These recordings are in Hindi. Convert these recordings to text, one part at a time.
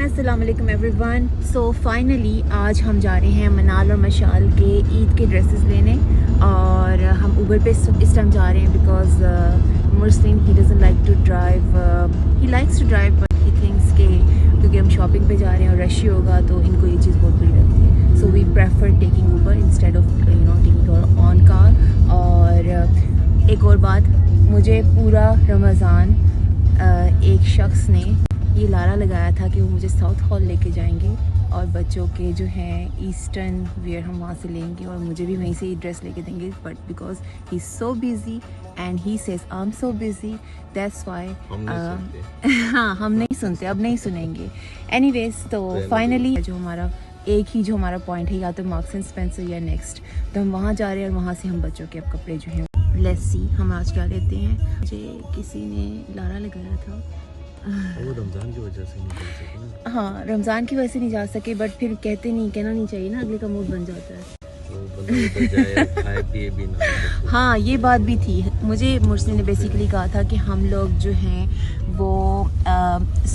अस्सलाम वालेकुम एवरीवन। सो फाइनली आज हम जा रहे हैं मनाल और मशाल के ईद के ड्रेसेस लेने और हम उबर पे इस टाइम जा रहे हैं because Mursalin he doesn't like to drive, he likes to drive but he thinks के क्योंकि हम शॉपिंग पे जा रहे हैं और रश होगा तो इनको ये चीज़ बहुत बुरी लगती है। So we prefer taking Uber instead of taking your own car. और एक और बात, मुझे पूरा रमज़ान एक शख्स ने ये लारा लगाया था कि वो मुझे साउथ हॉल लेके जाएंगे और बच्चों के जो हैं ईस्टर्न वेयर हम वहाँ से लेंगे और मुझे भी वहीं से ही ड्रेस लेके देंगे। But because he is so busy and he says I am so busy, that's why हाँ हम नहीं सुनते, अब नहीं सुनेंगे। एनीवेज तो फाइनली जो हमारा पॉइंट है या तो मार्क्स एंड स्पेंसर या नेक्स्ट, तो हम वहाँ जा रहे हैं और वहाँ से हम बच्चों के अब कपड़े जो हैं लेट्स सी हम आज क्या लेते हैं। मुझे किसी ने लारा लगाया था, वो रमज़ान की वजह से नहीं जा सके ना। हाँ रमज़ान की वजह से नहीं जा सके, बट फिर कहना नहीं चाहिए ना, अगले का मूड बन जाता है। वो बंदा उधर जाए खाए पिए भी ना। हाँ ये बात भी थी। मुझे मुर्सली ने बेसिकली कहा था कि हम लोग जो हैं वो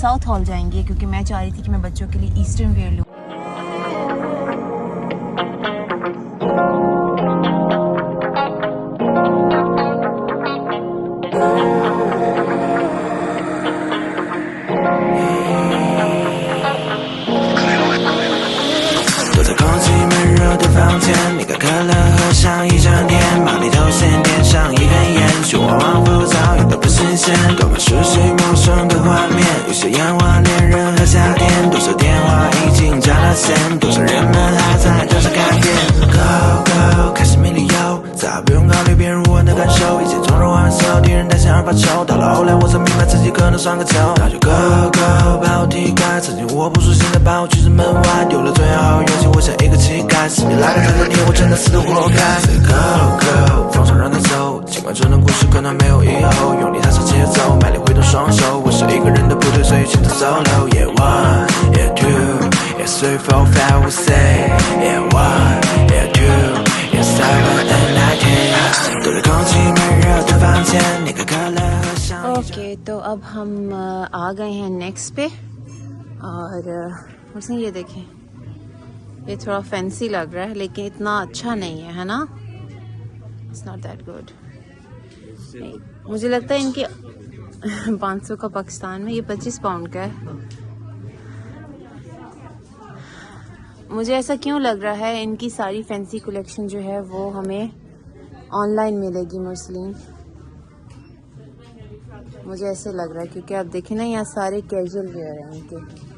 साउथ हॉल जाएंगे क्योंकि मैं चाह रही थी कि मैं बच्चों के लिए eastern where लूँ।你个可乐喝上一整天，把你头先点上一根烟，去往往浮躁也都不新鲜，多么熟悉陌生的画面，有些烟花恋人和夏天，多少电话已经占了线，多少人们还在等着改变。Go go， 开始没理由，再不用考虑别人我的感受，一切从容玩笑，敌人担心而发愁，到了后来我才明白自己可能算个球，那就 Go go， 把我踢开，曾经我不熟悉的把我拒之门外，丢了最好勇气，我像一个乞丐，死命拉开他的你，我真的死得活该。Say go go， 放手让他走，尽管这段故事可能没有以后，用力踏上节奏，卖力挥动双手，我是一个人的部队，所以选择 solo。Yeah one， yeah two，yeah three four five we say。Yeah one， yeah two，yeah seven and nine，躲在空气闷热的房间，你个可乐喝上。ओके तो अब हम आ गए हैं नेक्स्ट पे और उसने ये देखें, ये थोड़ा फैंसी लग रहा है लेकिन इतना अच्छा नहीं है ना, इट्स नॉट दैट गुड। मुझे लगता है इनके 500 का पाकिस्तान में, ये 25 पाउंड का है। मुझे ऐसा क्यों लग रहा है इनकी सारी फैंसी कलेक्शन जो है वो हमें ऑनलाइन मिलेगी मुस्लिम, मुझे ऐसे लग रहा है क्योंकि आप देखें ना यहाँ सारे कैजुअल वेयर हैं इनके।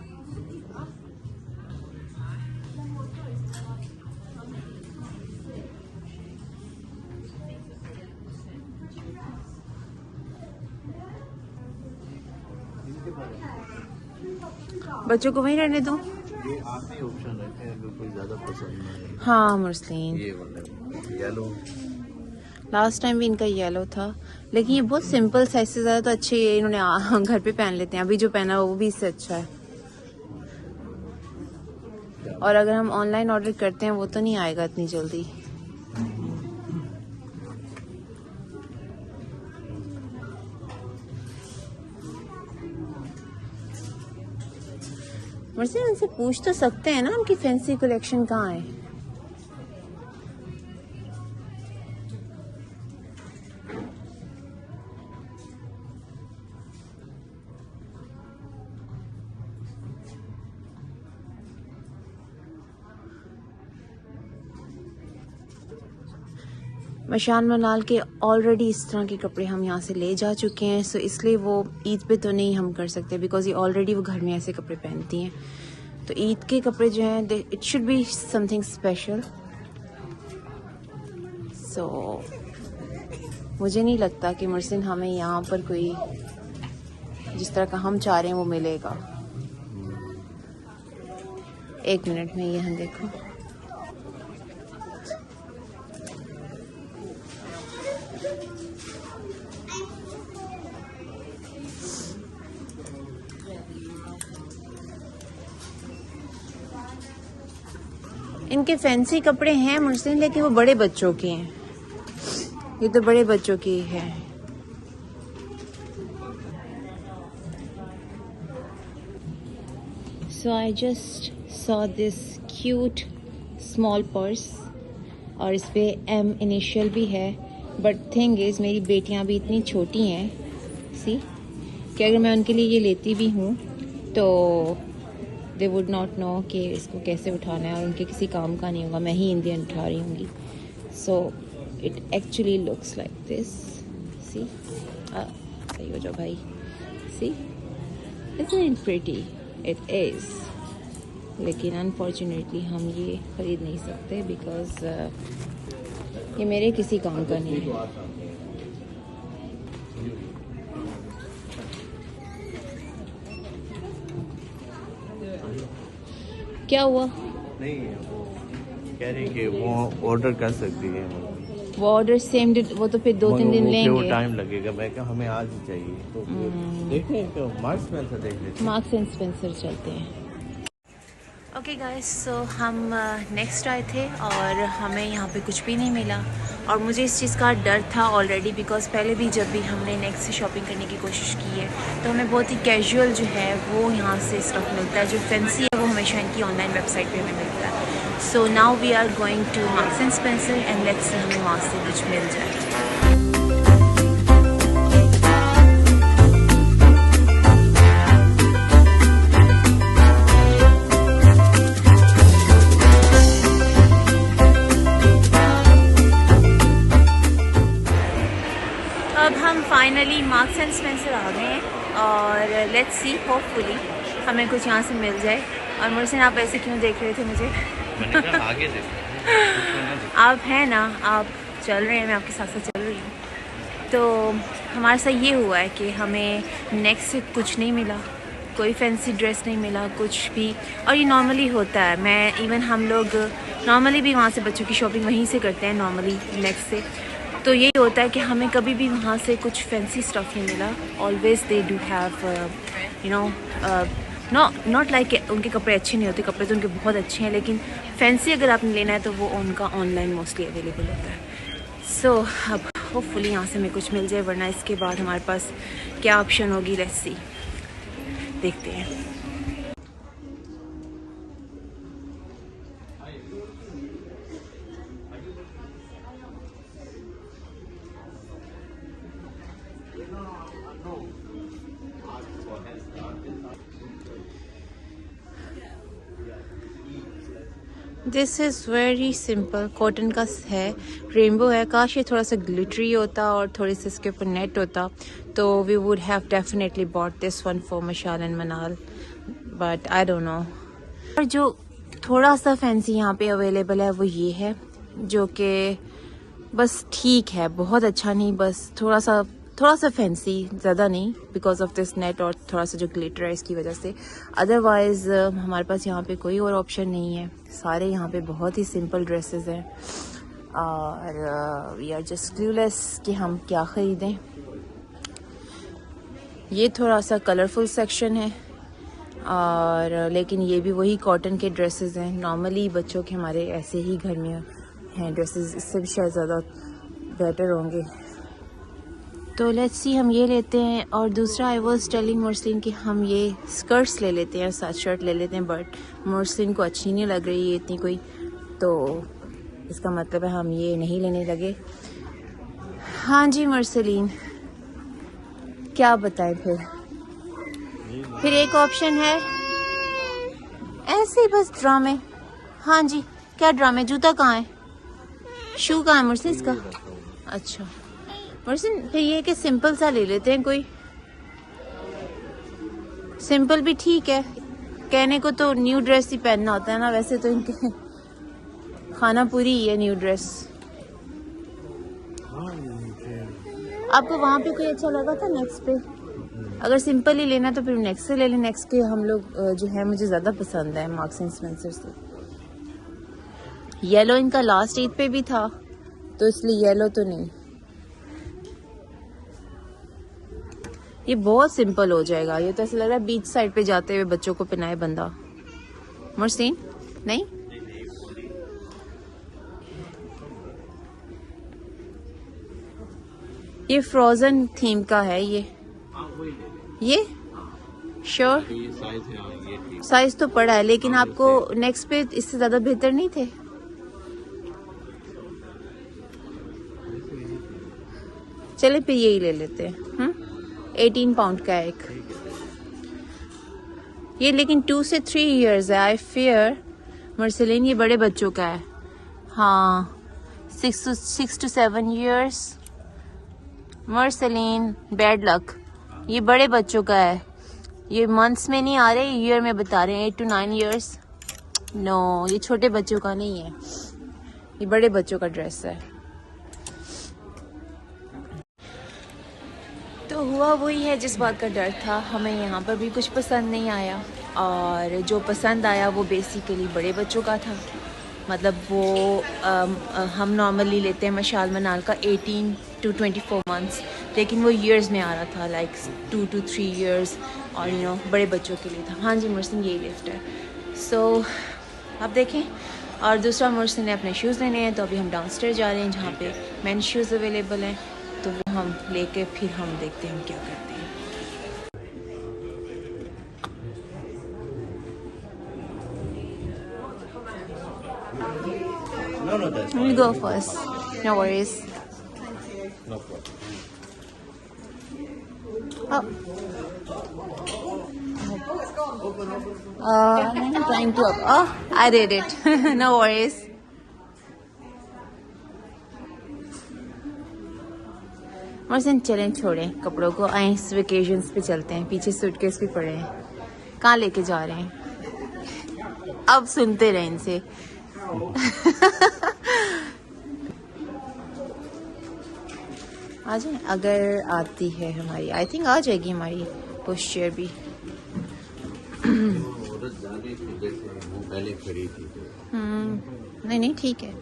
बच्चों को वहीं रहने दो, ये आखिरी ऑप्शन रखे हैं अगर कोई ज़्यादा पसंद ना है। हाँ मुस्लिम, ये वाला येलो, लास्ट टाइम भी इनका येलो था लेकिन ये बहुत सिंपल साइज से ज़्यादा तो अच्छे ये इन्होंने घर पे पहन लेते हैं। अभी जो पहना वो भी इससे अच्छा है, और अगर हम ऑनलाइन ऑर्डर करते हैं वो तो नहीं आएगा इतनी जल्दी। वैसे उनसे पूछ तो सकते हैं ना उनकी फैंसी कलेक्शन कहाँ है। मशाल मनाल के ऑलरेडी इस तरह के कपड़े हम यहाँ से ले जा चुके हैं, सो इसलिए वो ईद पे तो नहीं हम कर सकते बिकॉज ये ऑलरेडी वो घर में ऐसे कपड़े पहनती हैं। तो ईद के कपड़े जो हैं it should be something special. So मुझे नहीं लगता कि मुर्सिन हमें यहाँ पर कोई जिस तरह का हम चाह रहे हैं वो मिलेगा। एक मिनट में ये हम देखो, इनके फैंसी कपड़े हैं मुस्लिम लेकिन वो बड़े बच्चों के हैं, ये तो बड़े बच्चों की है। So I just saw this cute small purse और इस पे M इनिशियल भी है, बट थिंग इज़ मेरी बेटियां भी इतनी छोटी हैं सी कि अगर मैं उनके लिए ये लेती भी हूँ तो दे वुड नॉट नो कि इसको कैसे उठाना है और उनके किसी काम का नहीं होगा, मैं ही इंडियन उठा रही होंगी. So it actually looks like this. See सही हो जाओ भाई. See Isn't it pretty? It is. लेकिन अनफॉर्चुनेटली हम ये ख़रीद नहीं सकते बिकॉज ये मेरे किसी काम का नहीं है. क्या हुआ? नहीं वो कह रही कि वो ऑर्डर कर सकती है. वो ऑर्डर सेम डे, वो तो फिर 2-3 दिन वो लेंगे. टाइम लगेगा. मैं कहा हमें आज ही चाहिए. तो देखते हैं कि मार्क्स स्पेंसर देख लेते हैं. मार्क्स एंड स्पेंसर चलते हैं. ओके गाइस, सो हम नेक्स्ट आए थे और हमें यहाँ पे कुछ भी नहीं मिला और मुझे इस चीज़ का डर था ऑलरेडी बिकॉज पहले भी जब भी हमने नेक्स्ट से शॉपिंग करने की कोशिश की है तो हमें बहुत ही कैजुअल जो है वो यहाँ से स्टफ मिलता है. जो फैंसी है वो हमेशा इनकी ऑनलाइन वेबसाइट पे हमें मिलता है. So now we are going to Marks and Spencer and let's see हमें वहाँ से कुछ मिल जाए. अब हम फाइनली मार्क्स एंड स्पेंसर आ गए हैं और लेट्स सी होपफुली हमें कुछ यहाँ से मिल जाए. और मुझसे आप ऐसे क्यों देख रहे थे मुझे? मैंने कहा आगे देखो. आप हैं ना, आप चल रहे हैं, मैं आपके साथ साथ चल रही हूँ. तो हमारे साथ ये हुआ है कि हमें नेक्स्ट से कुछ नहीं मिला, कोई फैंसी ड्रेस नहीं मिला कुछ भी. और ये नॉर्मली होता है. मैं इवन हम लोग नॉर्मली भी वहाँ से बच्चों की शॉपिंग वहीं से करते हैं नॉर्मली नेक्स्ट से. तो यही होता है कि हमें कभी भी वहाँ से कुछ फैंसी स्टफ़ नहीं मिला. Always they do have you know not like उनके कपड़े अच्छे नहीं होते, कपड़े तो उनके बहुत अच्छे हैं, लेकिन फैंसी अगर आपने लेना है तो वो उनका ऑनलाइन मोस्टली अवेलेबल होता है. सो अब होपफुली यहाँ से हमें कुछ मिल जाए, वरना इसके बाद हमारे पास क्या ऑप्शन होगी. लेट्स सी, देखते हैं. This is very simple. Cotton का है, रेनबो है. काश ये थोड़ा सा ग्लिटरी होता और थोड़ी सी इसके ऊपर नेट होता तो we would have definitely bought this one for Mashal and Manal, but I don't know. और जो थोड़ा सा फैंसी यहाँ पे अवेलेबल है वो ये है, जो कि बस ठीक है, बहुत अच्छा नहीं, बस थोड़ा सा फैंसी, ज़्यादा नहीं, बिकॉज ऑफ दिस नेट और थोड़ा सा जो ग्लिटर है इसकी वजह से. अदरवाइज़ हमारे पास यहाँ पे कोई और ऑप्शन नहीं है. सारे यहाँ पे बहुत ही सिंपल ड्रेसेस हैं और वी आर जस्ट क्लूलेस कि हम क्या ख़रीदें. ये थोड़ा सा कलरफुल सेक्शन है और लेकिन ये भी वही कॉटन के ड्रेसेस हैं. नॉर्मली बच्चों के हमारे ऐसे ही घर में हैं ड्रेसेस, इससे भी शायद ज़्यादा बेटर होंगे. तो लेट्स सी, हम ये लेते हैं. और दूसरा, आई वाज टेलिंग मुर्सलिन कि हम ये स्कर्ट्स ले लेते हैं और साथ शर्ट ले लेते हैं, बट मुर्सलिन को अच्छी नहीं लग रही है इतनी कोई, तो इसका मतलब है हम ये नहीं लेने लगे. हाँ जी मुर्सलिन, क्या बताएं फिर एक ऑप्शन है ऐसे ही बस ड्रामे. हाँ जी, क्या ड्रामे? जूता कहाँ है? शू कहाँ है मुर्सलिन इसका? अच्छा मुर्सलिन, फिर ये कि सिंपल सा ले लेते हैं कोई. सिंपल भी ठीक है, कहने को तो न्यू ड्रेस ही पहनना होता है ना, वैसे तो इनके खाना पूरी ही है न्यू ड्रेस. आपको वहाँ पे कोई अच्छा लगा था नेक्स्ट पे? अगर सिंपल ही लेना तो फिर नेक्स्ट से ले लें. नेक्स्ट के हम लोग जो है मुझे ज़्यादा पसंद है मार्क्स एंड स्पेंसर से. येलो इनका लास्ट ईद पे भी था तो इसलिए येलो तो नहीं. ये बहुत सिंपल हो जाएगा. ये तो ऐसा लग रहा है बीच साइड पे जाते हुए बच्चों को पहनाए बंदा. मुर्सीन नहीं, ये फ्रोजन थीम का है. ये श्योर ये साइज है, हाँ, ये ठीक। साइज तो पड़ा है, लेकिन आपको नेक्स्ट पे इससे ज्यादा बेहतर नहीं थे? चले पे यही ले लेते हैं। 18 पाउंड का है एक ये, लेकिन 2 से 3 इयर्स है। आई फियर मर्सलिन ये बड़े बच्चों का है। हाँ 6 to 7 years। मर्सलिन बैड लक, ये बड़े बच्चों का है। ये मंथ्स में नहीं आ रहे, ईयर में बता रहे हैं 8 to 9 years। नो ये छोटे बच्चों का नहीं है, ये बड़े बच्चों का ड्रेस है। तो हुआ वही है जिस बात का डर था। हमें यहाँ पर भी कुछ पसंद नहीं आया, और जो पसंद आया वो बेसिकली बड़े बच्चों का था। मतलब वो हम नॉर्मली लेते हैं मशाल मनाल का 18 to 24 months, लेकिन वो ईयर्स में आ रहा था, लाइक 2 to 3 years, और यू नो बड़े बच्चों के लिए था। हाँ जी मुर्सिन यही लिफ्ट है। सो आप देखें। और दूसरा मुर्सिन ने अपने शूज़ लेने हैं, तो अभी हम डाउनस्टेयर जा रहे हैं जहाँ पे मेन शूज़ अवेलेबल हैं, तो वो हम लेके फिर हम देखते हैं हम क्या करते हैं। No, that's We'll go first. No worries. no problem. Oh. I'm trying to. Oh, I did it. No worries. Mersin चलें छोड़ें कपड़ों को, आए इस वेकेशंस पे चलते हैं। पीछे सूटकेस भी पड़े हैं, कहाँ लेके जा रहे हैं? अब सुनते रहे इनसे। आ जाए, अगर आती है हमारी, आई थिंक आ जाएगी हमारी पुश चेयर भी। वो पहले खड़ी थी। नहीं ठीक है।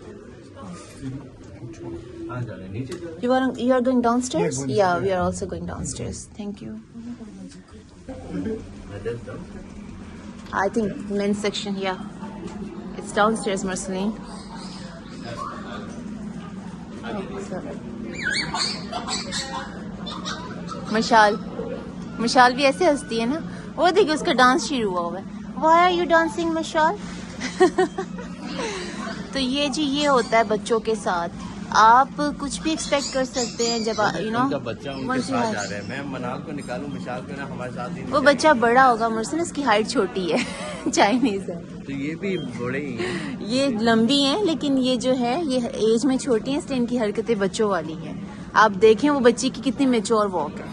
नीचे You are going downstairs? Yeah, we are also going downstairs. Thank you. I think men's section, yeah. It's downstairs, Marceline. मशाल भी ऐसे हंसती है ना। वो देखिए उसका डांस शुरू हुआ है। Why are you dancing, मशाल? तो ये जी ये होता है बच्चों के साथ। आप कुछ भी एक्सपेक्ट कर सकते हैं जब यू नो बच्चा उनके साथ जा रहे हैं। मैं मनाल को निकालूं, मिसाल को ना हमारे साथ ही वो बच्चा बड़ा होगा मुर्सिन, इसकी हाइट छोटी है। चाइनीज है तो ये भी बड़े ही हैं। ये लंबी हैं, लेकिन ये जो है ये एज में छोटी हैं, इसलिए इनकी हरकतें बच्चों वाली हैं। आप देखें वो बच्ची की कितनी मेच्योर वॉक है।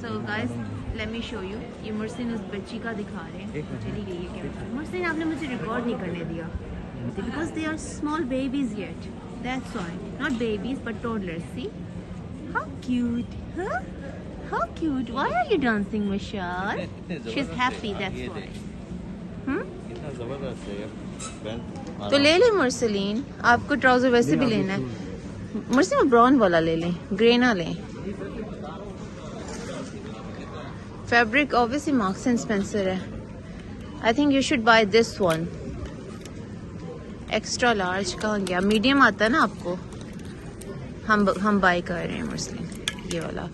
So guys let me show you. ये मुर्सिन उस बच्ची का दिखा रहे हैं, चली गई है क्या? मुर्सिन आपने मुझे रिकॉर्ड नहीं करने दिया, because they are small babies yet, that's why. Not babies but toddlers. See how cute, huh? How cute. Why are you dancing, Michelle? She's happy, that's why. कितना जबरदस्त है यार। तो ले ले मुर्सलीन, आपको ट्राउजर वैसे भी लेना है। मुर्सलीन ब्राउन वाला ले लें, ग्रे ना लें। Fabric obviously Marks and Spencer है। I think you should buy this one. Extra large कहाँ गया? मीडियम आता है ना आपको। हम बाय कर रहे हैं मुस्लिम ये वाला।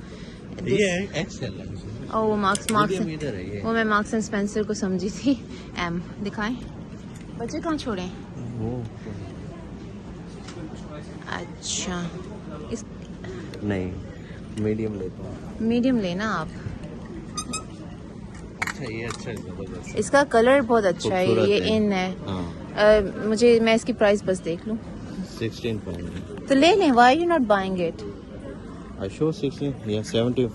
ये एक्सेल है। ओ वो मार्क्स इधर है ये। वो मैं मार्क्स एंड स्पेंसर को समझी थी। एम दिखाएं। बच्चे कहाँ छोड़े? अच्छा इस नहीं मीडियम लेता हूँ। मीडियम लेना आप। अच्छा ये अच्छा है, जबरदस्त। इसका कलर बहुत अच्छा है, खूबसूरत ये है। इन है। हाँ। मैं इसकी प्राइस बस देख लूँ 16 पाउंड। तो ले लें। Why you not buying it? I show 16 या 17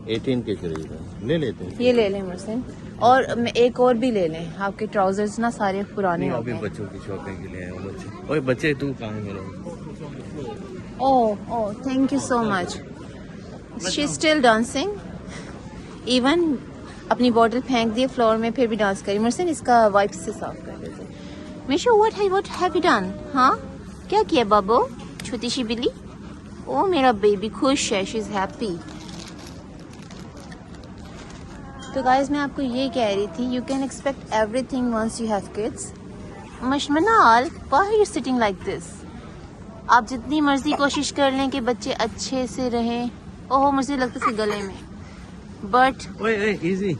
18 के करीब है। ले लेते हैं। ये ले लें मुझसे, और एक और भी ले लें। आपके ट्राउजर्स ना सारे पुराने हो अभी गए। बच्चों की शॉपिंग के लिए आए हो बच्चे। ओए बच्चे तू कहाँ है मेरे? Oh thank you so much. She is still dancing, even अपनी बॉटल फेंक दिए फ्लोर में, फिर भी डांस करी। मुझसे इसका वाइप्स से साफ कर देते। Meesho what have you done? हाँ क्या किया बाबू? छोटी सी बिल्ली। ओ मेरा बेबी खुश है, शी इज हैप्पी। तो गाइस मैं आपको ये कह रही थी, you can expect everything once you have kids. मशमनाल why are you sitting like this? आप जितनी मर्जी कोशिश कर लें कि बच्चे अच्छे से रहें। ओह मुझे लगता है इसके गले में। बट ओए इजी।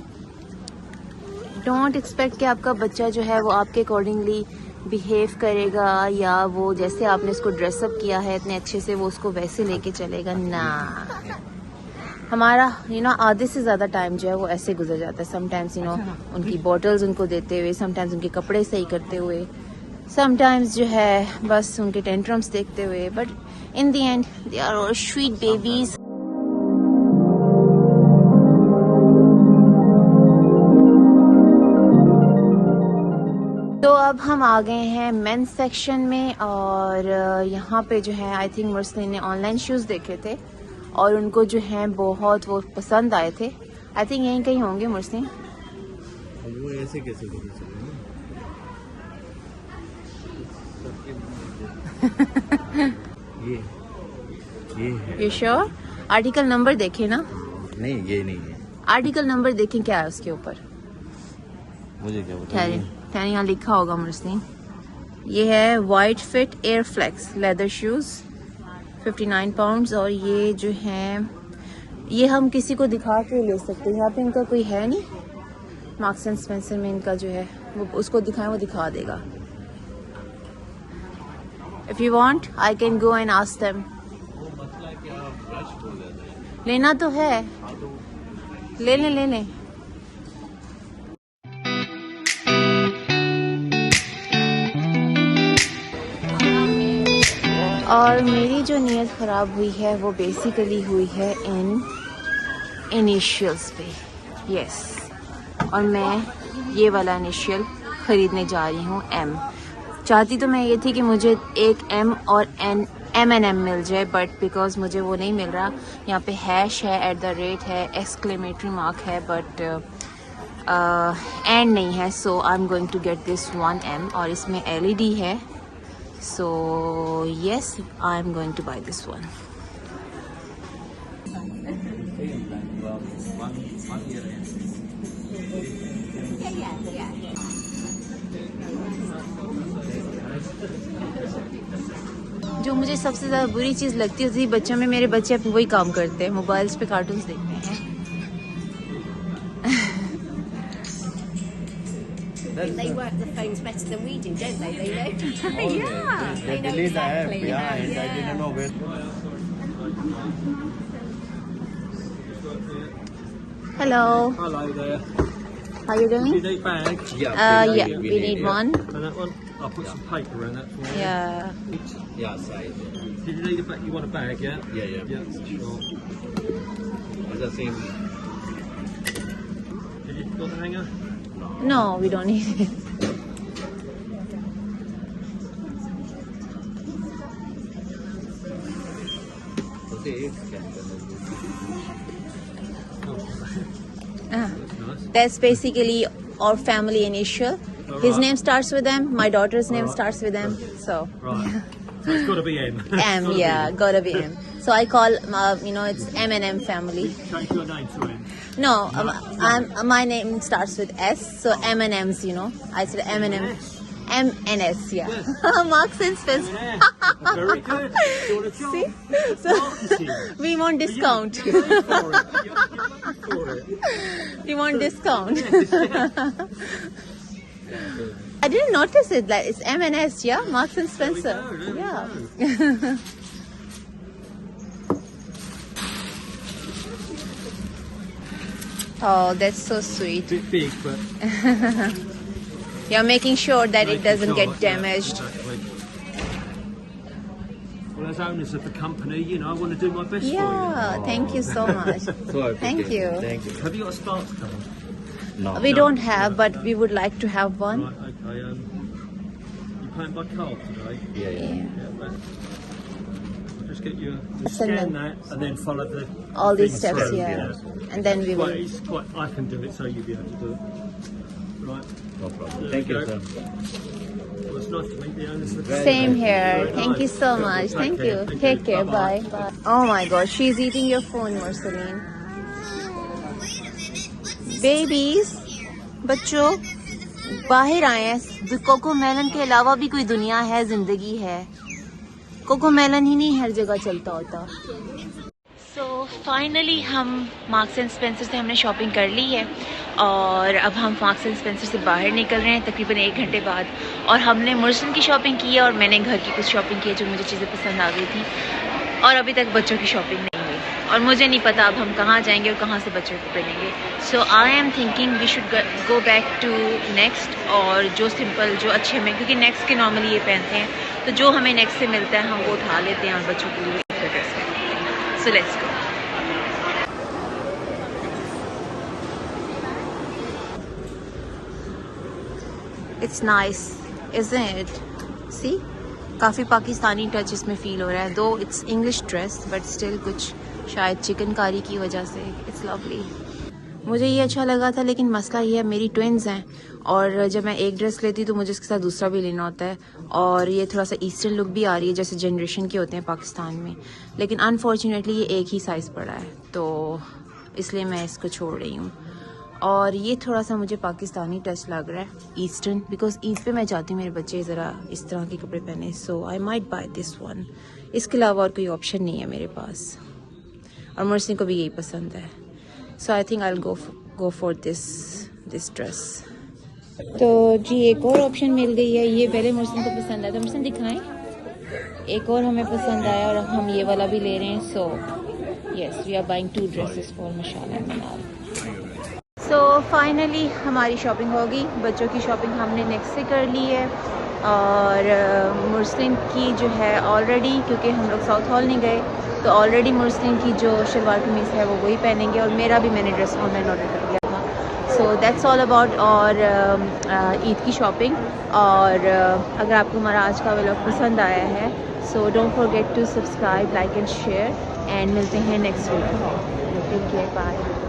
डोंट एक्सपेक्ट कि आपका बच्चा जो है वो आपके अकॉर्डिंगली बिहेव करेगा, या वो जैसे आपने उसको ड्रेसअप किया है इतने अच्छे से वो उसको वैसे लेके चलेगा ना। हमारा आधे से ज़्यादा टाइम जो है वो ऐसे गुजर जाता है। समटाइम्स उनकी बॉटल्स उनको देते हुए, समटाइम्स उनके कपड़े सही करते हुए, समटाइम्स जो है बस उनके टेंट्रम्स देखते हुए, but in the end they are all sweet babies. तो अब हम आ गए हैं मेंस सेक्शन में, और यहाँ पे जो है आई थिंक मुरसलीन ने ऑनलाइन शूज़ देखे थे और उनको जो है बहुत वो पसंद आए थे। आई थिंक यहीं कहीं होंगे मुरसलीन। वो ऐसे कैसे ये है। You sure? आर्टिकल नंबर देखे ना? नहीं ये नहीं है। आर्टिकल नंबर देखें क्या है उसके ऊपर। मुझे क्या ठहरे ठहरे, यहाँ लिखा होगा मुरसलीन। ये है white fit air flex leather shoes 59 pounds, और ये जो है ये हम किसी को दिखा के ले सकते हैं। यहाँ पे इनका कोई है नहीं, मार्क्स एंड स्पेंसर में इनका जो है वो उसको दिखाएं, वो दिखा देगा। If you want I can go and ask them. लेना तो है, ले लें। और मेरी जो नीयत ख़राब हुई है वो बेसिकली हुई है इन इनिशियल्स पे। यस, और मैं ये वाला इनिशियल ख़रीदने जा रही हूँ, एम। चाहती तो मैं ये थी कि मुझे एक एम और M&M मिल जाए, बट बिकॉज मुझे वो नहीं मिल रहा। यहाँ पे हैश है, @ है, एक्सक्लेमेटरी मार्क है, बट एंड नहीं है। So I am going to get this 1M, और इसमें LED है। So yes, I'm going to buy this one. जो मुझे सबसे ज़्यादा बुरी चीज़ लगती है उसी बच्चों में, मेरे बच्चे वही काम करते हैं, मोबाइल्स पे कार्टून्स देखते हैं। They work the phones better than we do, don't they? They know. Yeah. They know delete the app. exactly, Yeah, and I yeah. didn't know where. Hello. Hello there. How you Do you doing? need bags? Yeah, we need one. And that one? I'll put some paper in that for you. Yeah. Yeah, size. Did you need a bag? You want a bag, yeah? Yeah. Yeah, sure. It's the same. Did you got the hanger? No, we don't need it. Okay, एक scan करना Oh, Uh, nice. that's basically our family initial. His Alright. name starts with M. My daughter's name Alright. starts with M. So Right. So it's got to be M. M, yeah, gotta be M. So I call, it's M&M family. Change your name to M. No, my name starts with S, so M&M's, I said M&M. M&S, yeah. Marks and Spencer. Very good. You want a job? See? So Marketing. we want discount. You pay for it. You pay for it. We want discount. I didn't notice it. Like it's M&S, yeah. Marks and Spencer. There we go, Yeah. Oh, that's so sweet. Bit big, but You're making sure that it making doesn't sure, get damaged. Yeah, exactly. Well, as owners of the company, I want to do my best Yeah, thank you so much. So Thank you. Thank you. for you. Have you got a Sparks card? No. We don't have, but we would like to have one. Right, okay. You paying by card today? Yeah. Yeah. Yeah, but I'll just get you Send scan them. that and then follow the All these thing steps, through, yeah. And then we Well, will. it's quite. I can do it, so you'll be able to do it. Right. No problem. There Thank we you, go. sir. Well, it's nice to meet the owners of the Same company. here. Very Thank you nice. so Take much. care. Thank you. Thank Take care. Bye-bye. Bye. Bye. Oh my God, she's eating your phone, Marceline. Babies, बच्चों, बाहर आए हैं। कोको मेलन के अलावा भी कोई दुनिया है, जिंदगी है। कोको मेलन ही नहीं हर जगह चलता होता। So फाइनली हम मार्क्स एंड स्पेंसर से हमने शॉपिंग कर ली है और अब हम मार्क्स एंड स्पेंसर से बाहर निकल रहे हैं तकरीबन 1 घंटे बाद। और हमने मुर्सलिन की शॉपिंग की है और मैंने घर की कुछ शॉपिंग की है जो मुझे चीज़ें पसंद आ गई थी, और अभी तक बच्चों की शॉपिंग नहीं हुई और मुझे नहीं पता अब हम कहाँ जाएंगे और कहाँ से बच्चों को पहनेंगे। So I am thinking we should go back to next, और जो सिंपल जो अच्छे हमें, क्योंकि नेक्स्ट के नॉर्मली ये पहनते हैं, तो जो हमें नेक्स्ट से मिलता है हम वो उठा लेते हैं और बच्चों के लिए ड्रेस पहनते हैं। So let's go. It's nice isn't it? See, काफ़ी पाकिस्तानी टच इसमें फ़ील हो रहा है, though it's English dress but still कुछ शायद चिकनकारी की वजह से इट्स लवली। मुझे ये अच्छा लगा था, लेकिन मसला ये है मेरी ट्विन्स हैं और जब मैं एक ड्रेस लेती तो मुझे इसके साथ दूसरा भी लेना होता है, और ये थोड़ा सा ईस्टर्न लुक भी आ रही है जैसे जनरेशन के होते हैं पाकिस्तान में, लेकिन अनफॉर्चुनेटली ये एक ही साइज़ पड़ा है तो इसलिए मैं इसको छोड़ रही हूँ। और ये थोड़ा सा मुझे पाकिस्तानी टच लग रहा है, ईस्टर्न, बिकॉज ईद पे मैं चाहती हूँ मेरे बच्चे ज़रा इस तरह के कपड़े पहने, so I might buy this one. इसके अलावा और कोई ऑप्शन नहीं है मेरे पास, और मुर्सलिन को भी यही पसंद है, so I think I will go for this dress. तो जी एक और ऑप्शन मिल गई है, ये पहले मुर्सलिन को पसंद आया था, मुर्सलिन दिखाएं, एक और हमें पसंद आया और हम ये वाला भी ले रहे हैं। So yes, we are buying 2 dresses for Mashal and Manal. So finally हमारी शॉपिंग हो गई, बच्चों की शॉपिंग हमने नेक्स्ट से कर ली है, और मुर्सलिन की जो है ऑलरेडी, क्योंकि हम लोग साउथ हॉल नहीं गए तो ऑलरेडी मुर्सलिन की जो शलवार कमीज़ है वो वही पहनेंगे, और मेरा भी मैंने ड्रेस ऑनलाइन ऑर्डर कर दिया था। सो दैट्स ऑल अबाउट और ईद की शॉपिंग। और अगर आपको हमारा आज का व्लॉग पसंद आया है so don't forget to subscribe, like and share, and मिलते हैं नेक्स्ट वीडियो में। Take care, bye.